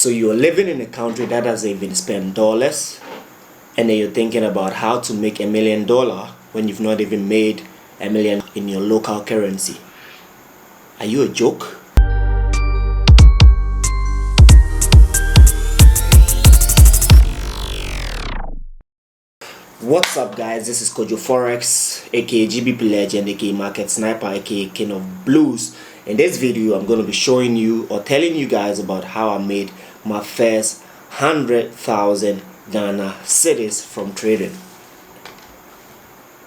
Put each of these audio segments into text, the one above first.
So you're living in a country that doesn't even spend dollars, and then you're thinking about how to make $1 million when you've not even made $1 million in your local currency. Are you a joke? What's up, guys? This is KOJOFOREX, aka GBP Legend, aka Market Sniper, aka King of Blues. In this video, I'm going to be showing you or telling you guys about how I made my first 100,000 Ghana Cedis from trading.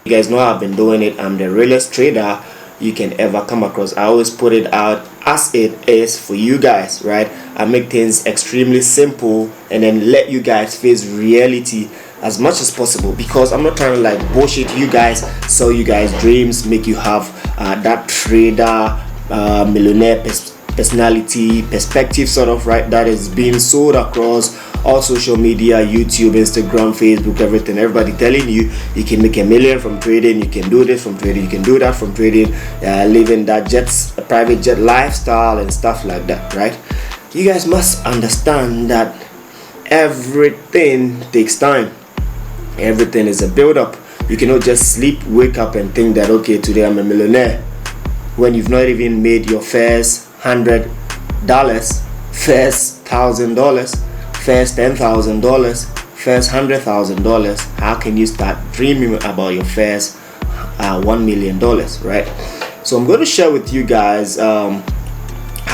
You guys know I've been doing it. I'm the realest trader you can ever come across. I always put it out as it is for you guys, right? I make things extremely simple and then let you guys face reality as much as possible, because I'm not trying to like bullshit you guys, sell you guys dreams, make you have that trader millionaire personality perspective sort of, right, that is being sold across all social media, YouTube, Instagram, Facebook, everything. Everybody telling you you can make $1 million from trading, you can do this from trading, you can do that from trading, living that private jet lifestyle and stuff like that, right? You guys must understand that everything takes time. Everything is a build-up. You cannot just sleep, wake up and think that okay, today I'm a millionaire, when you've not even made your first $100, first $1,000, first $10,000, first $100,000. How can you start dreaming about your first $1 million, right? So I'm going to share with you guys how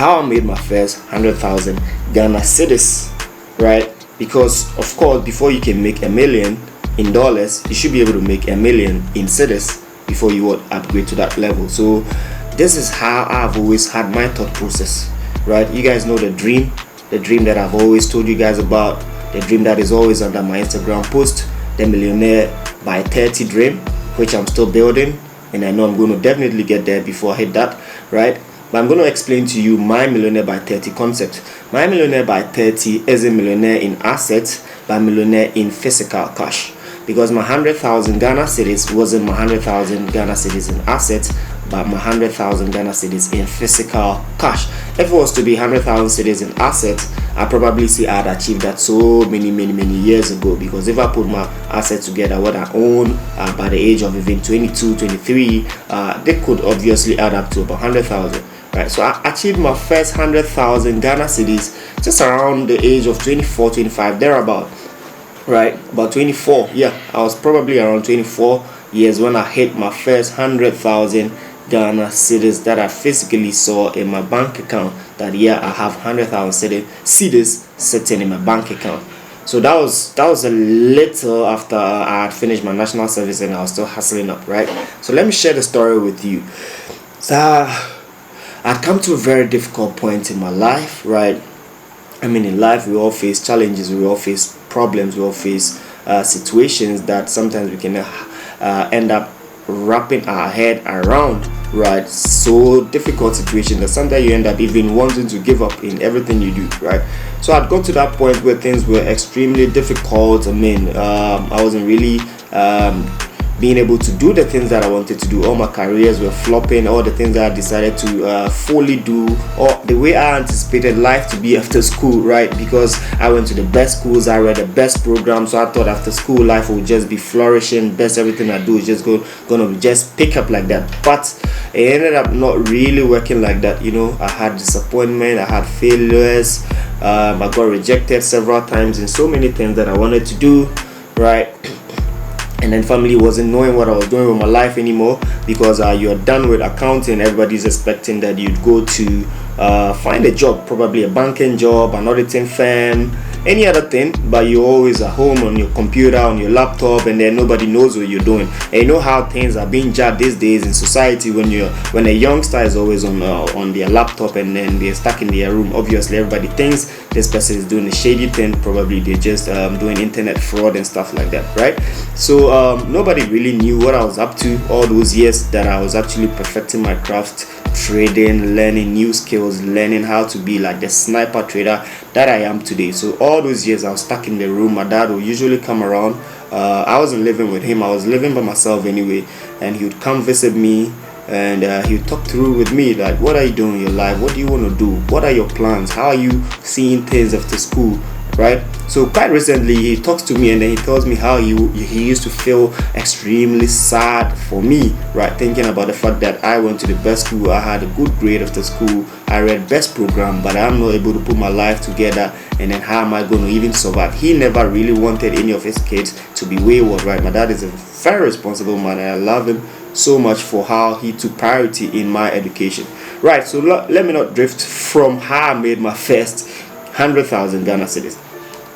I made my first 100,000 Ghana Cedis, right? Because of course, before you can make $1 million in dollars, you should be able to make $1 million in Cedis before you would upgrade to that level. So this is how I've always had my thought process, right? You guys know the dream that I've always told you guys about, the dream that is always under my Instagram post, the millionaire by 30 dream, which I'm still building, and I know I'm going to definitely get there before I hit that, right? But I'm going to explain to you my millionaire by 30 concept. My millionaire by 30 is a millionaire in assets, but millionaire in physical cash. Because my 100,000 Ghana Cedis wasn't my 100,000 Ghana Cedis in assets, but my 100,000 Ghana Cedis in physical cash. If it was to be 100,000 Cedis in assets, I probably see I'd achieved that so many years ago. Because if I put my assets together, what I own by the age of even 22, 23, they could obviously add up to about 100,000. Right, so I achieved my first 100,000 Ghana Cedis just around the age of 24, 25, thereabout. Right, about 24. Yeah, I was probably around 24 years when I hit my first 100,000 Ghana Cedis that I physically saw in my bank account. That year I have 100,000 Cedis sitting in my bank account. So that was a little after I had finished my national service and I was still hustling up, right? So let me share the story with you. So I'd come to a very difficult point in my life, right? I mean, in life we all face challenges, we all face problems, we all face situations that sometimes we can end up wrapping our head around, right? So difficult situation that sometimes you end up even wanting to give up in everything you do, right? So I'd got to that point where things were extremely difficult. I mean, I wasn't really being able to do the things that I wanted to do. All my careers were flopping. All the things that I decided to fully do, or the way I anticipated life to be after school, right? Because I went to the best schools, I read the best programs, so I thought after school life would just be flourishing. Best everything I do is just gonna just pick up like that. But it ended up not really working like that. You know, I had disappointment, I had failures, I got rejected several times in so many things that I wanted to do, right? And then family wasn't knowing what I was doing with my life anymore, because you're done with accounting. Everybody's expecting that you'd go to find a job, probably a banking job, an auditing firm, any other thing, but you're always at home on your computer, on your laptop, and then nobody knows what you're doing. And you know how things are being judged these days in society. When a youngster is always on their laptop and then they're stuck in their room, obviously everybody thinks this person is doing a shady thing. Probably they're just doing internet fraud and stuff like that, right? So nobody really knew what I was up to all those years that I was actually perfecting my craft, trading, learning new skills, learning how to be like the sniper trader that I am today. So all those years I was stuck in the room. My dad would usually come around. I wasn't living with him, I was living by myself anyway, and he would come visit me and he talked through with me like, what are you doing in your life, what do you want to do, what are your plans, how are you seeing things after school, right? So quite recently he talks to me and then he tells me how he used to feel extremely sad for me, right, thinking about the fact that I went to the best school, I had a good grade after school, I read best program, but I'm not able to put my life together, and then how am I going to even survive? He never really wanted any of his kids to be wayward, right? My dad is a very responsible man and I love him so much for how he took priority in my education, right? So let me not drift from how I made my first 100,000 Ghana Cedis.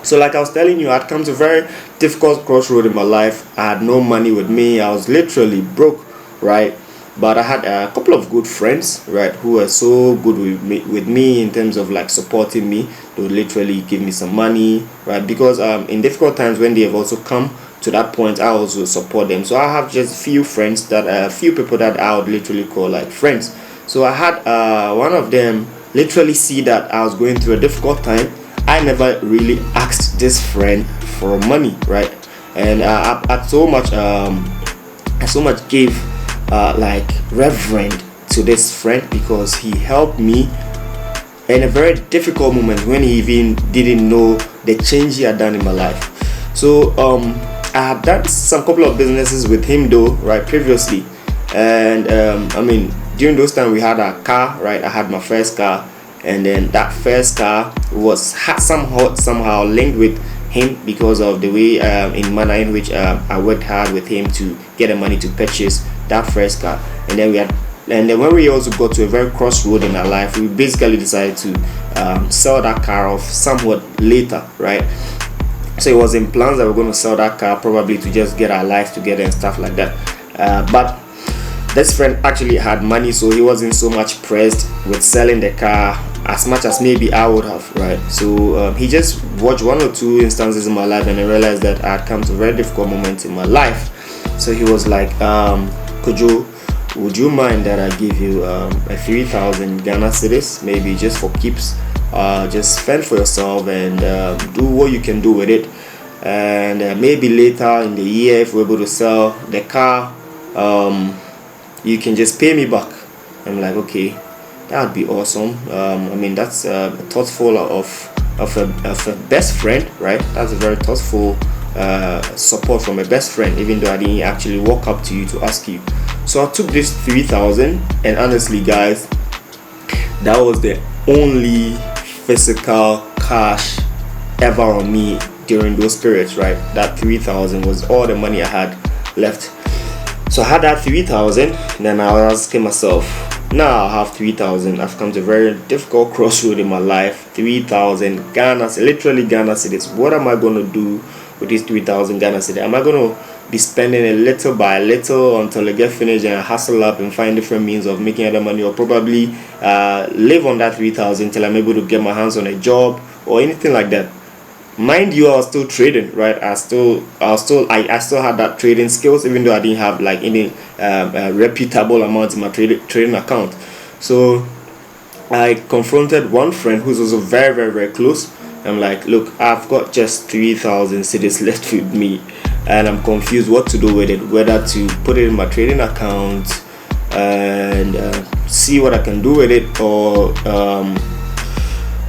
So like I was telling you, I'd come to a very difficult crossroad in my life. I had no money with me, I was literally broke, right? But I had a couple of good friends, right, who were so good with me in terms of like supporting me. They would literally give me some money, right? Because in difficult times when they have also come to that point, I also support them. So I have just few friends that few people that I would literally call like friends. So I had one of them literally see that I was going through a difficult time. I never really asked this friend for money, right? And I so much gave like reverend to this friend because he helped me in a very difficult moment when he even didn't know the change he had done in my life. So I had done some couple of businesses with him though, right, previously, and I mean during those times we had a car, right? I had my first car, and then that first car was somehow linked with him because of the way in manner in which I worked hard with him to get the money to purchase that first car. And then when we also got to a very crossroad in our life, we basically decided to sell that car off somewhat later, right? So it was in plans that we're going to sell that car probably to just get our lives together and stuff like that, but this friend actually had money, so he wasn't so much pressed with selling the car as much as maybe I would have, right? So he just watched one or two instances in my life and I realized that I had come to a very difficult moment in my life. So he was like, Kojo, would you mind that I give you a 3,000 Ghana Cedis, maybe just for keeps, just fend for yourself and do what you can do with it, and maybe later in the year if we're able to sell the car, you can just pay me back. I'm like, okay, that would be awesome. I mean, that's thoughtful of a best friend, right? That's a very thoughtful support from a best friend, even though I didn't actually walk up to you to ask you. So I took this 3,000, and honestly guys, that was the only physical cash ever on me during those periods, right? That 3,000 was all the money I had left. So I had that 3,000, and then I was asking myself, now I have 3,000. I've come to a very difficult crossroad in my life. 3,000 Ghana, literally Ghana Cedis. What am I going to do with these 3,000 Ghana Cedis? Am I going to be spending it little by little until I get finished and hustle up and find different means of making other money, or probably live on that 3,000 until I'm able to get my hands on a job or anything like that? Mind you, I was still trading, right? I still had that trading skills, even though I didn't have like any reputable amount in my trading account. So I confronted one friend who's also very, very, very close. I'm like, look, I've got just 3,000 cedis left with me, and I'm confused what to do with it, whether to put it in my trading account and see what I can do with it, or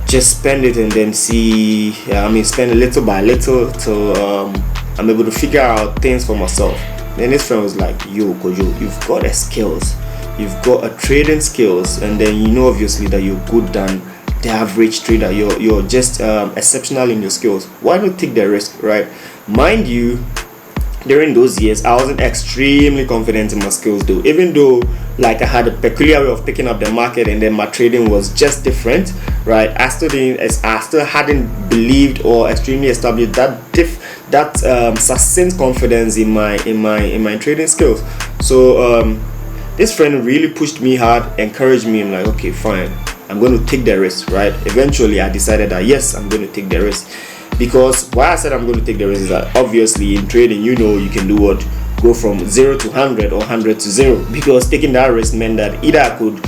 just spend it and then see, spend it little by little till I'm able to figure out things for myself. Then this friend was like, yo Kojo, you've got the skills, you've got a trading skills, and then you know obviously that you're good than the average trader, you're just exceptional in your skills. Why not take the risk, right? Mind you, during those years I wasn't extremely confident in my skills though, even though like I had a peculiar way of picking up the market, and then my trading was just different, right? I still hadn't believed or extremely established that sustained confidence in my trading skills. So this friend really pushed me hard, encouraged me. I'm like, okay, fine, I'm going to take the risk, right? Eventually I decided that yes, I'm going to take the risk. Because why I said I'm going to take the risk is that obviously in trading, you know, you can do what? Go from 0 to 100 or 100 to 0. Because taking that risk meant that either I could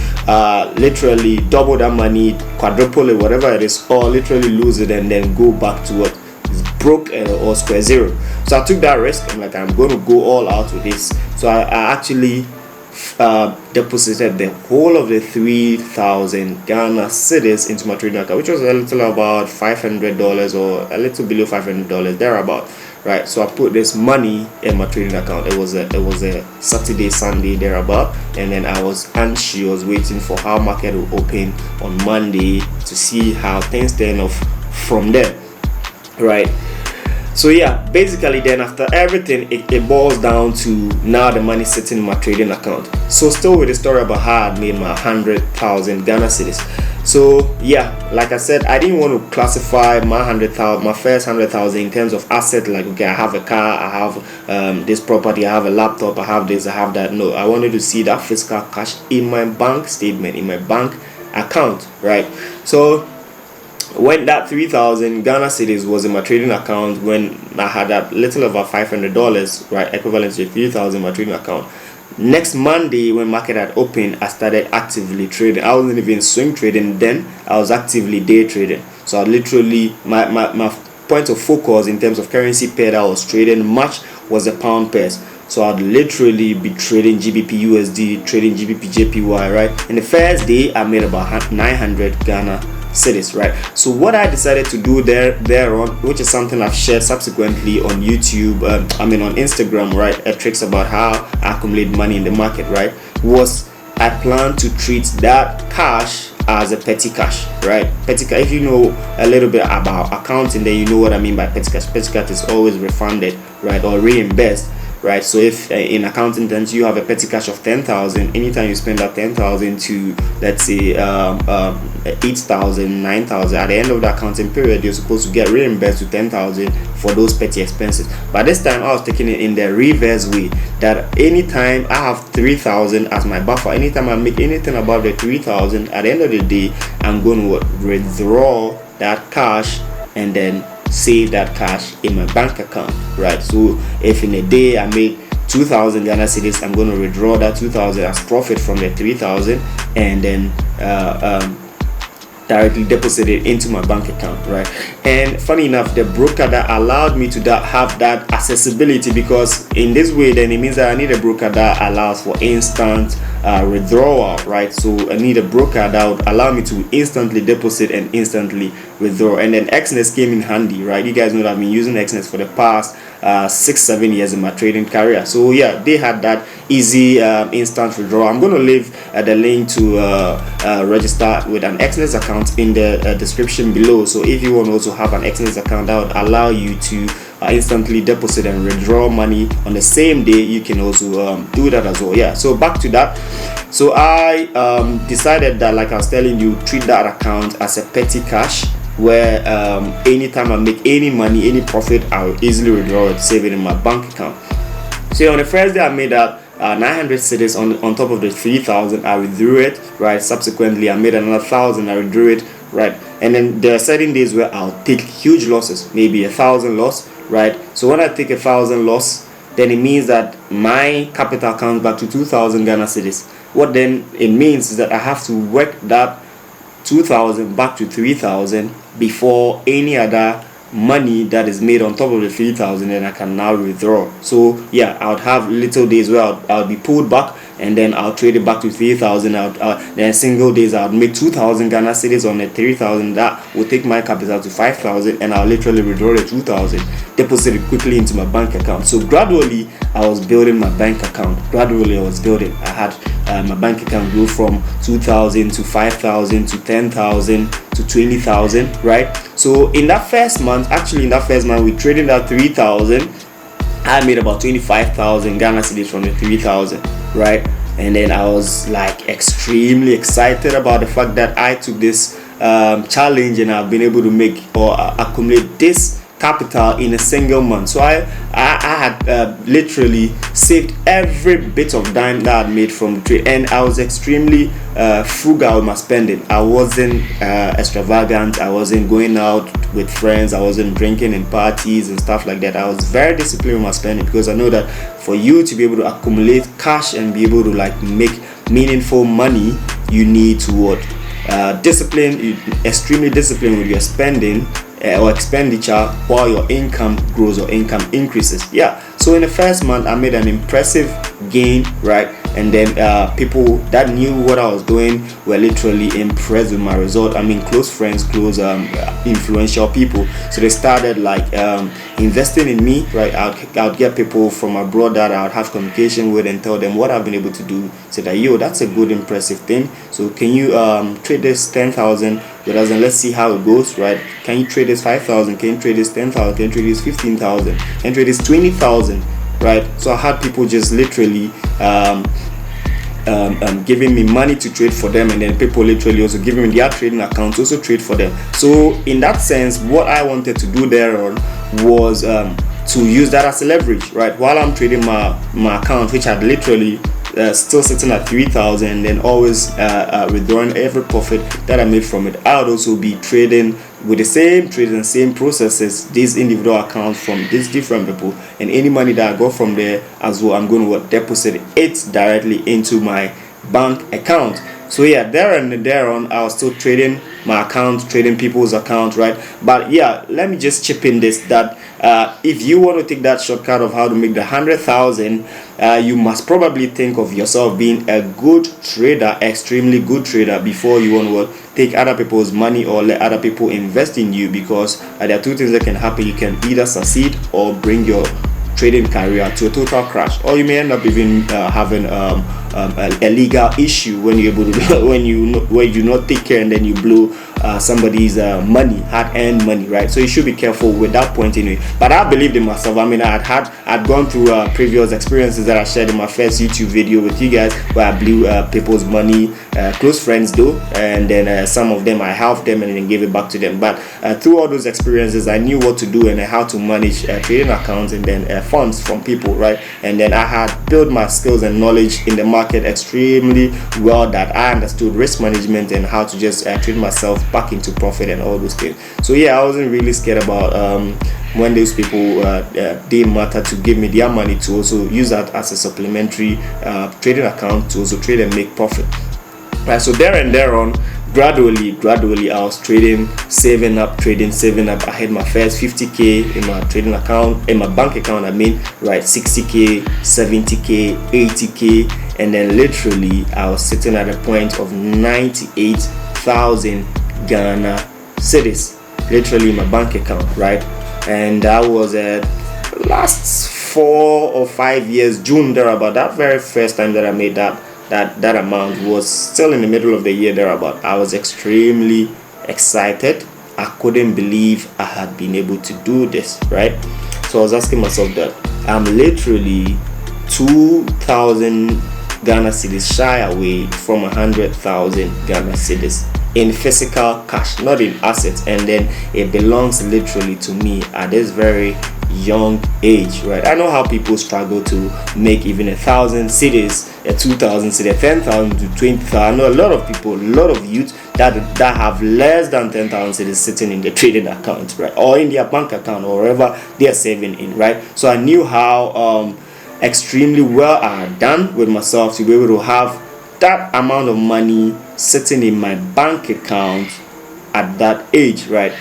literally double that money, quadruple it, whatever it is, or literally lose it and then go back to what is broke or square zero. So I took that risk. I'm like, I'm going to go all out with this. So I actually deposited the whole of the 3,000 Ghana Cedis into my trading account, which was a little about $500 or a little below $500 thereabout, right? So I put this money in my trading account. It was a Saturday, Sunday thereabout, and then I was anxious waiting for how market will open on Monday to see how things turn off from there, right? So yeah, basically then after everything, it boils down to now the money sitting in my trading account. So still with the story about how I made my 100,000 Ghana Cedis. So yeah, like I said, I didn't want to classify my 100,000, my first 100,000 in terms of asset, like okay, I have a car, I have this property, I have a laptop, I have this, I have that. No, I wanted to see that physical cash in my bank statement, in my bank account, right? So when that 3,000 Ghana Cedis was in my trading account, when I had that little over $500, right, equivalent to 3,000 in my trading account, next Monday when market had opened, I started actively trading. I wasn't even swing trading then, I was actively day trading. So I literally, my point of focus in terms of currency pair that I was trading much was the pound pairs. So I'd literally be trading GBP USD, trading GBP JPY, right? In the first day I made about 900 Ghana Cedis, right? So what I decided to do thereon, which is something I've shared subsequently on YouTube, on Instagram, right, tricks about how I accumulate money in the market, right, was I plan to treat that cash as a petty cash, right? Petty cash, if you know a little bit about accounting, then you know what I mean by petty cash. Petty cash is always refunded, right, or reimbursed, right? So if in accounting terms you have a petty cash of 10,000, anytime you spend that 10,000 to, let's say 8,000, 9,000, at the end of the accounting period you're supposed to get reimbursed to 10,000 for those petty expenses. But this time I was taking it in the reverse way, that anytime I have 3,000 as my buffer, anytime I make anything above the 3,000, at the end of the day I'm going to withdraw that cash and then save that cash in my bank account, right? So if in a day I made 2,000 Ghana Cedis, I'm going to withdraw that 2,000 as profit from the 3,000 and then directly deposit it into my bank account, right? And funny enough, the broker that allowed me to have that accessibility, because in this way then it means that I need a broker that allows for instant withdrawal, right? So I need a broker that would allow me to instantly deposit and instantly withdraw. And then Xness came in handy, right? You guys know that I've been using Xness for the past 6-7 years in my trading career. So yeah, they had that easy instant withdrawal. I'm going to leave the link to register with an Xness account in the description below. So if you want to also have an Xness account that would allow you to instantly deposit and withdraw money on the same day, you can also do that as well. Yeah, so back to that. So I decided that, like I was telling you, treat that account as a petty cash, where anytime I make any money, any profit, I'll easily withdraw it, save it in my bank account. So on the first day I made that 900 Cedis on top of the 3,000, I withdrew it, right? Subsequently I made another 1,000, I withdrew it, right? And then there are certain days where I'll take huge losses, maybe 1,000 loss, right? So when I take 1,000 loss, then it means that my capital comes back to 2,000 Ghana Cedis. What then it means is that I have to work that 2,000 back to 3,000 before any other money that is made on top of the 3,000, and I can now withdraw. So yeah, I would have little days where I'll be pulled back, and then I'll trade it back to 3,000. Then single days I'll make 2,000 Ghana Cedis on the 3,000. That will take my capital to 5,000, and I'll literally withdraw the 2,000, deposit it quickly into my bank account. So gradually I was building my bank account. I had my bank account grew from 2,000 to 5,000 to 10,000 to 20,000, right? So in that first month, we traded that 3,000. I made about 25,000 Ghana Cedis from the 3,000, right? And then I was like extremely excited about the fact that I took this challenge and I've been able to make or accumulate this capital in a single month. So I had literally saved every bit of dime that I made from the trade, and I was extremely frugal with my spending. I wasn't extravagant. I wasn't going out with friends. I wasn't drinking in parties and stuff like that. I was very disciplined with my spending, because I know that for you to be able to accumulate cash and be able to like make meaningful money, you need to extremely disciplined with your spending or expenditure while your income grows or income increases. Yeah, So in the first month I made an impressive gain, right? And then people that knew what I was doing were literally impressed with my result. I mean, close friends, close influential people. So they started like investing in me, right? I'd get people from abroad that I would have communication with and tell them what I've been able to do. Say that, yo, that's a good impressive thing. So can you trade this 10,000 with us and let's see how it goes, right? Can you trade this 5,000? Can you trade this 10,000? Can you trade this 15,000? Can you trade this 20,000? Right? So I had people just literally giving me money to trade for them, and then people literally also giving me their trading accounts also trade for them. So in that sense, what I wanted to do there on was to use that as a leverage, right? While I'm trading my account, which had literally still sitting at 3,000, and then always withdrawing every profit that I made from it, I would also be trading with the same trades and same processes, these individual accounts from these different people, and any money that I got from there as well, I'm going to deposit it directly into my bank account. So yeah, there and there on, I was still trading my account, trading people's account, right? But yeah, let me just chip in this, that if you want to take that shortcut of how to make the 100,000, you must probably think of yourself being a good trader, extremely good trader, before you want to take other people's money or let other people invest in you, because there are two things that can happen. You can either succeed or bring your trading career to a total crash, or you may end up even having a legal issue when you're able to when you not take care and then you blow somebody's money, hard-earned money, right? So you should be careful with that point anyway. But I believed in myself. I mean, I'd gone through previous experiences that I shared in my first YouTube video with you guys, where I blew people's money, close friends though, and then some of them I helped them and then gave it back to them. But through all those experiences, I knew what to do and how to manage trading accounts and then funds from people, right? And then I had built my skills and knowledge in the market extremely well, that I understood risk management and how to just trade myself back into profit and all those things. So yeah, I wasn't really scared about when those people didn't matter to give me their money to also use that as a supplementary trading account to also trade and make profit, right? So there and there on, gradually I was trading, saving up. I had my first 50k in my trading account, in my bank account, I mean, right? 60k, 70k, 80k, and then literally I was sitting at a point of 98,000 Ghana Cedis, literally in my bank account, right? And that was last 4 or 5 years, June thereabout. That very first time that I made that amount was still in the middle of the year thereabout. I was extremely excited. I couldn't believe I had been able to do this, right? So I was asking myself that I'm literally 2,000 Ghana Cedis shy away from 100,000 Ghana Cedis in physical cash, not in assets, and then it belongs literally to me at this very young age, right? I know how people struggle to make even 1,000 cedis, 2,000 cedis, 10,000 to 20,000. I know a lot of people, a lot of youth that have less than 10,000 cedis sitting in their trading account, right, or in their bank account or wherever they are saving in, right? So I knew how extremely well I had done with myself to be able to have that amount of money sitting in my bank account at that age, right?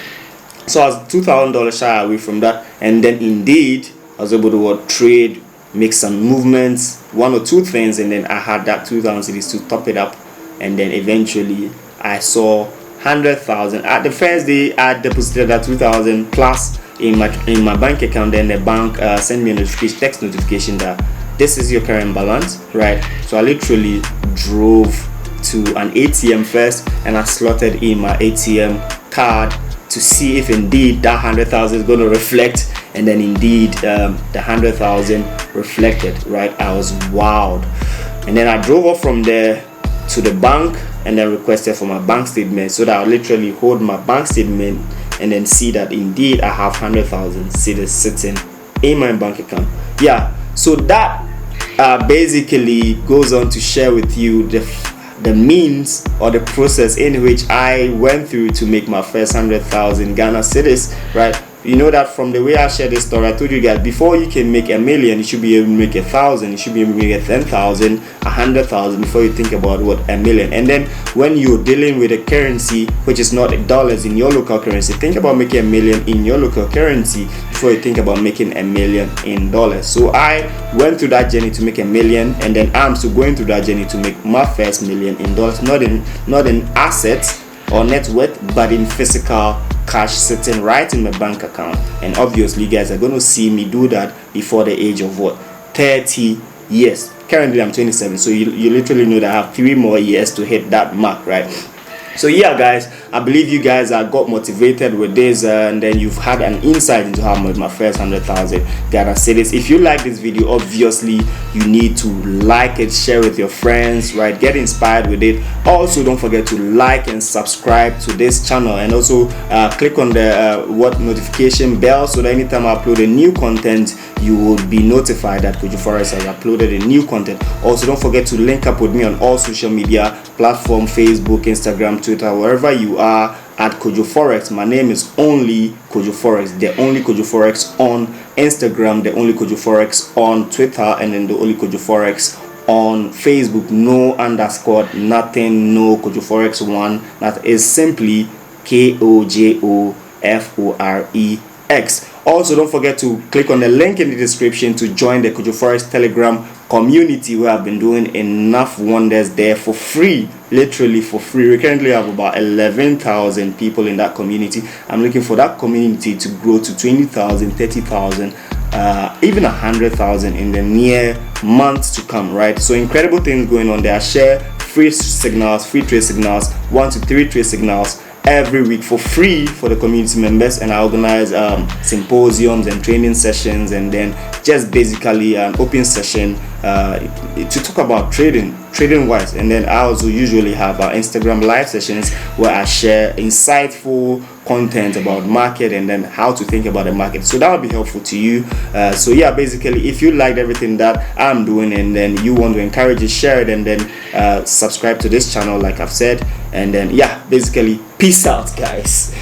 So I was $2,000 shy away from that, and then indeed I was able to trade, make some movements, 1 or 2 things, and then I had that 2,000 cedis to top it up, and then eventually I saw 100,000. At the first day I deposited that 2,000 plus in my bank account. Then the bank sent me a notification, text notification that this is your current balance, right? So I literally drove to an ATM first and I slotted in my ATM card to see if indeed that 100,000 is going to reflect, and then indeed the 100,000 reflected, right? I was wowed. And then I drove off from there to the bank and then requested for my bank statement, so that I literally hold my bank statement and then see that indeed I have 100,000 cedis sitting in my bank account. Yeah, so that basically goes on to share with you the means or the process in which I went through to make my first 100,000 Ghana Cedis, right? you know that from the way I shared this story, I told you guys before you can make $1 million, you should be able to make 1,000, you should be able to make 10,000, 100,000 before you think about what $1 million. And then when you're dealing with a currency which is not dollars in your local currency, think about making $1 million in your local currency before you think about making $1 million in dollars. So I went through that journey to make $1 million, and then I'm still going through that journey to make my first $1 million in dollars, not in assets or net worth, but in physical cash sitting right in my bank account. And obviously you guys are going to see me do that before the age of what, 30 years. Currently I'm 27, so you literally know that I have 3 more years to hit that mark, right? So yeah guys, I believe you guys got motivated with this, and then you've had an insight into how much my first 100,000 Ghana Cedis. If you like this video, obviously you need to like it, share with your friends, right? Get inspired with it. Also don't forget to like and subscribe to this channel, and also click on the notification bell, so that anytime I upload a new content you will be notified that KOJOFOREX has uploaded a new content. Also don't forget to link up with me on all social media platforms, Facebook, Instagram, Twitter, wherever you are, at KOJOFOREX. My name is only KOJOFOREX, the only KOJOFOREX on Instagram, the only KOJOFOREX on Twitter, and then the only KOJOFOREX on Facebook. No underscore, nothing, no KOJOFOREX1. That is simply KOJOFOREX. Also don't forget to click on the link in the description to join the KOJOFOREX Telegram community, where I've been doing enough wonders there for free, literally for free. We currently have about 11,000 people in that community. I'm looking for that community to grow to 20,000, 30,000, even 100,000 in the near months to come, right? So incredible things going on there. I share free signals, free trade signals, 1 to 3 trade signals every week for free for the community members, and I organize symposiums and training sessions, and then just basically an open session to talk about trading wise. And then I also usually have Instagram live sessions where I share insightful content about market and then how to think about the market, so that will be helpful to you. So yeah, basically if you liked everything that I'm doing and then you want to encourage it, share it, and then subscribe to this channel like I've said. And then yeah, basically peace out guys.